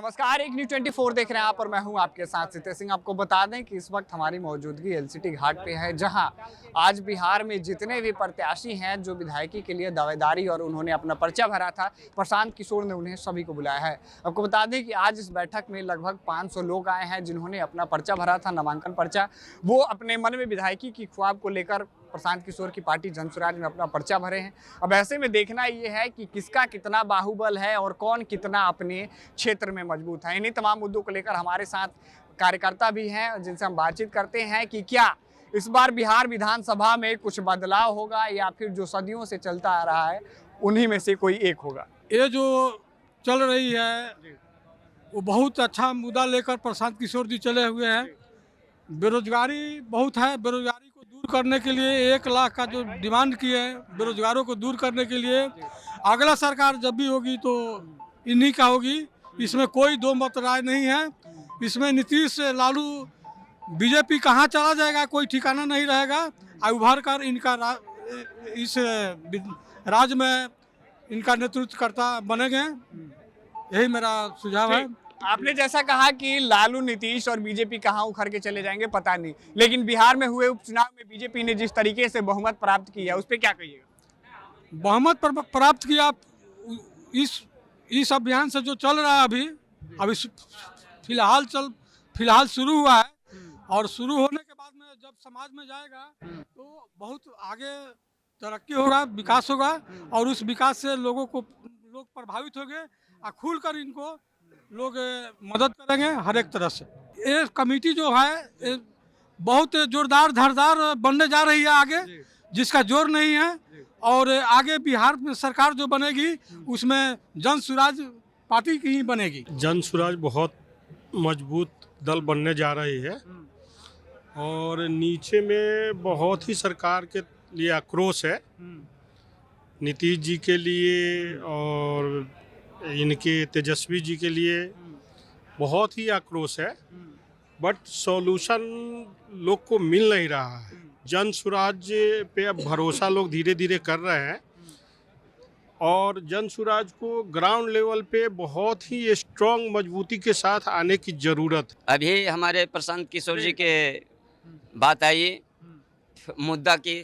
नमस्कार, एक न्यूज़ 24 देख रहे हैं आप और मैं हूं आपके साथ सिद्धेश सिंह। आपको बता दें कि इस वक्त हमारी मौजूदगी एलसीटी घाट पे है, जहां आज बिहार में जितने भी प्रत्याशी हैं जो विधायकी के लिए दावेदारी और उन्होंने अपना पर्चा भरा था, प्रशांत किशोर ने उन्हें सभी को बुलाया है। आपको बता दें कि आज इस बैठक में लगभग 500 लोग आए हैं जिन्होंने अपना पर्चा भरा था, नामांकन पर्चा। वो अपने मन में विधायकी की ख्वाब को लेकर प्रशांत किशोर की पार्टी जनसुराज में अपना पर्चा भरे हैं। अब ऐसे में देखना ये है कि किसका कितना बाहुबल है और कौन कितना अपने क्षेत्र में मजबूत है। इन्हीं तमाम मुद्दों को लेकर हमारे साथ कार्यकर्ता भी हैं जिनसे हम बातचीत करते हैं कि क्या इस बार बिहार विधानसभा में कुछ बदलाव होगा या फिर जो सदियों से चलता आ रहा है उन्हीं में से कोई एक होगा। ये जो चल रही है वो बहुत अच्छा मुद्दा लेकर प्रशांत किशोर जी चले हुए हैं। बेरोजगारी बहुत है, बेरोजगारी को दूर करने के लिए 1 लाख का जो डिमांड किए हैं, बेरोजगारों को दूर करने के लिए अगला सरकार जब भी होगी तो इन्हीं का होगी, इसमें कोई दो मत राय नहीं है। इसमें नीतीश लालू बीजेपी कहाँ चला जाएगा कोई ठिकाना नहीं रहेगा। उभर कर इनका इस राज्य में इनका नेतृत्व करता बनेंगे, यही मेरा सुझाव है। आपने जैसा कहा कि लालू, नीतीश और बीजेपी कहाँ उखड़ के चले जाएंगे पता नहीं, लेकिन बिहार में हुए उपचुनाव में बीजेपी ने जिस तरीके से बहुमत प्राप्त किया उस पर क्या कहिएगा? बहुमत प्राप्त किया इस अभियान से जो चल रहा है अभी फिलहाल शुरू हुआ है और शुरू होने के बाद में जब समाज में जाएगा तो बहुत आगे तरक्की होगा, विकास होगा और उस विकास से लोग प्रभावित होंगे और खुलकर इनको लोग मदद करेंगे हर एक तरह से। ये कमेटी जो है बहुत जोरदार धारदार बनने जा रही है आगे, जिसका जोर नहीं है। और आगे बिहार में सरकार जो बनेगी उसमें जनसुराज पार्टी की ही बनेगी। जनसुराज बहुत मजबूत दल बनने जा रही है और नीचे में बहुत ही सरकार के लिए आक्रोश है, नीतीश जी के लिए और इनके तेजस्वी जी के लिए बहुत ही आक्रोश है, बट सॉल्यूशन लोग को मिल नहीं रहा है। जन सुराज पे अब भरोसा लोग धीरे धीरे कर रहे हैं और जन सुराज को ग्राउंड लेवल पे बहुत ही स्ट्रॉन्ग मजबूती के साथ आने की ज़रूरत है। अभी हमारे प्रशांत किशोर जी के बात आई मुद्दा की,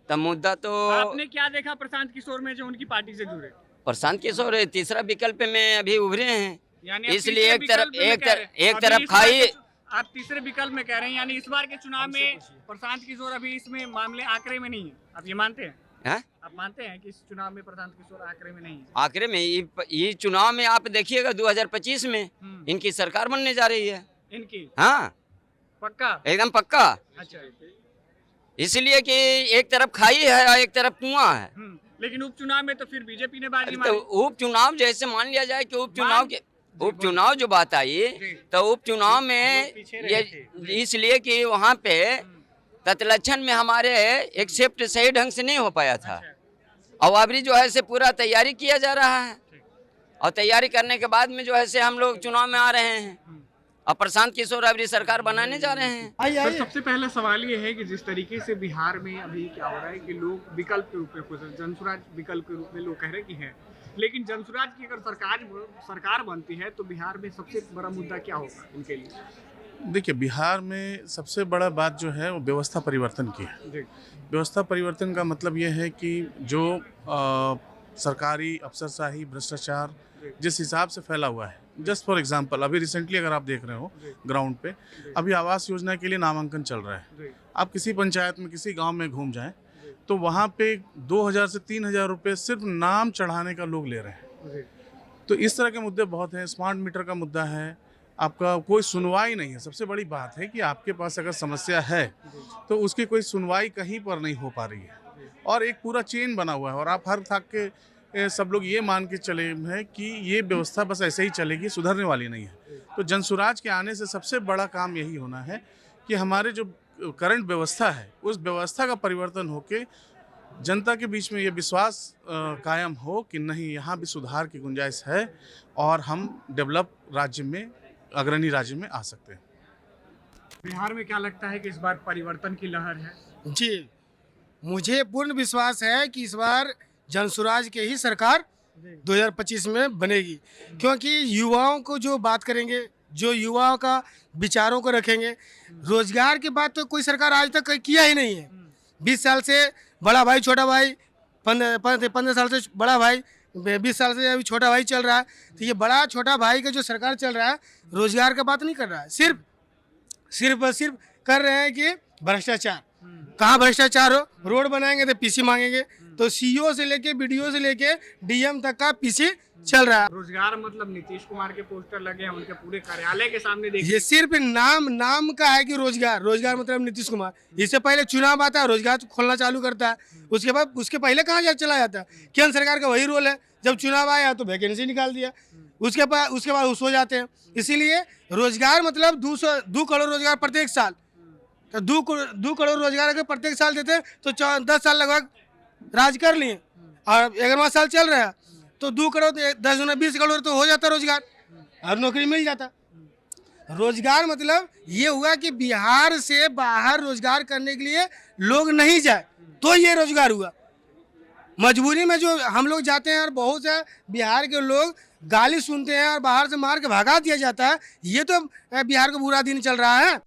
तब मुद्दा तो आपने क्या देखा प्रशांत किशोर में जो उनकी पार्टी से जुड़े? प्रशांत किशोर तीसरा विकल्प में अभी उभरे हैं, यानी इसलिए एक तरफ खाई। आप तीसरे विकल्प में कह रहे हैं, यानी इस बार के चुनाव में प्रशांत किशोर अभी इसमें मामले आंकड़े में नहीं है। आप ये मानते हैं? आप मानते हैं कि इस चुनाव में प्रशांत किशोर आंकड़े में नहीं है? आंकड़े में ये चुनाव में आप देखिएगा 2025 में इनकी सरकार बनने जा रही है। इनकी? हाँ, पक्का? एकदम पक्का। अच्छा, इसलिए कि एक तरफ खाई है और एक तरफ कुआं है। लेकिन उपचुनाव में तो फिर बीजेपी ने बाजी तो उपचुनाव जैसे मान लिया जाए कि उपचुनाव जो बात आई तो उपचुनाव में ये इसलिए कि वहाँ पे तत्लक्षण में हमारे एक शिफ्ट सही ढंग से नहीं हो पाया था और अभी जो है से पूरा तैयारी किया जा रहा है और तैयारी करने के बाद में जो है से हम लोग चुनाव में आ रहे हैं और प्रशांत किशोर अभी सरकार बनाने जा रहे हैं। सर, सबसे पहला सवाल ये है कि जिस तरीके से बिहार में अभी क्या हो रहा है कि लोग विकल्प के रूप में, जनसुराज विकल्प के रूप में लोग कह रहे कि है, लेकिन जनसुराज की अगर सरकार बनती है तो बिहार में सबसे बड़ा मुद्दा क्या होगा इनके लिए? देखिए, बिहार में सबसे बड़ा बात जो है वो व्यवस्था परिवर्तन की है। व्यवस्था परिवर्तन का मतलब ये है कि जो सरकारी अफसरशाही भ्रष्टाचार जिस हिसाब से फैला हुआ है, जस्ट फॉर एग्जांपल अभी रिसेंटली अगर आप देख रहे हो ग्राउंड पे अभी आवास योजना के लिए नामांकन चल रहा है। आप किसी पंचायत में किसी गांव में घूम जाएं तो वहाँ पे 2000 से 3000 रुपये सिर्फ नाम चढ़ाने का लोग ले रहे हैं। तो इस तरह के मुद्दे बहुत हैं। स्मार्ट मीटर का मुद्दा है, आपका कोई सुनवाई नहीं है। सबसे बड़ी बात है कि आपके पास अगर समस्या है तो उसकी कोई सुनवाई कहीं पर नहीं हो पा रही है और एक पूरा चेन बना हुआ है और आप हर थक के सब लोग ये मान के चले हैं कि ये व्यवस्था बस ऐसे ही चलेगी, सुधरने वाली नहीं है। तो जनसुराज के आने से सबसे बड़ा काम यही होना है कि हमारे जो करंट व्यवस्था है उस व्यवस्था का परिवर्तन होके जनता के बीच में ये विश्वास कायम हो कि नहीं, यहाँ भी सुधार की गुंजाइश है और हम डेवलप राज्य में, अग्रणी राज्य में आ सकते हैं। बिहार में क्या लगता है कि इस बार परिवर्तन की लहर है? जी, मुझे पूर्ण विश्वास है कि इस बार जनसुराज के ही सरकार 2025 में बनेगी, क्योंकि युवाओं को जो बात करेंगे, जो युवाओं का विचारों को रखेंगे, रोजगार की बात तो कोई सरकार आज तक किया ही नहीं है। 20 साल से बड़ा भाई छोटा भाई, 15 साल से बड़ा भाई, 20 साल से अभी छोटा भाई चल रहा है। तो ये बड़ा छोटा भाई का जो सरकार चल रहा है, रोजगार का बात नहीं कर रहा है, सिर्फ कर रहे हैं कि भ्रष्टाचार। कहाँ भ्रष्टाचार हो, रोड बनाएंगे तो पीसी मांगेंगे। तो सीईओ से लेके बीडीओ से लेके डीएम तक का पीसी चल रहा है। रोजगार मतलब नीतीश कुमार के पोस्टर लगे हैं उनके पूरे कार्यालय के सामने, देखिए। ये सिर्फ नाम का है कि रोजगार मतलब नीतीश कुमार। इससे पहले चुनाव आता है, रोजगार खोलना चालू करता है। उसके पहले कहाँ चला जाता है? केंद्र सरकार का वही रोल है, जब चुनाव आया तो वैकेंसी निकाल दिया, उसके बाद सो जाते हैं। इसीलिए रोजगार मतलब 2 करोड़ रोजगार प्रत्येक साल। तो 2 करोड़ रोजगार अगर प्रत्येक साल देते तो 10 साल लगभग राज कर लिए, और 11वां साल चल रहा है तो 2 करोड़ 10 गुना 20 करोड़ तो हो जाता रोजगार, और नौकरी मिल जाता। रोजगार मतलब ये हुआ कि बिहार से बाहर रोजगार करने के लिए लोग नहीं जाए, तो ये रोजगार हुआ। मजबूरी में जो हम लोग जाते हैं और बहुत से बिहार के लोग गाली सुनते हैं और बाहर से मार के भगा दिया जाता है, ये तो बिहार का बुरा दिन चल रहा है।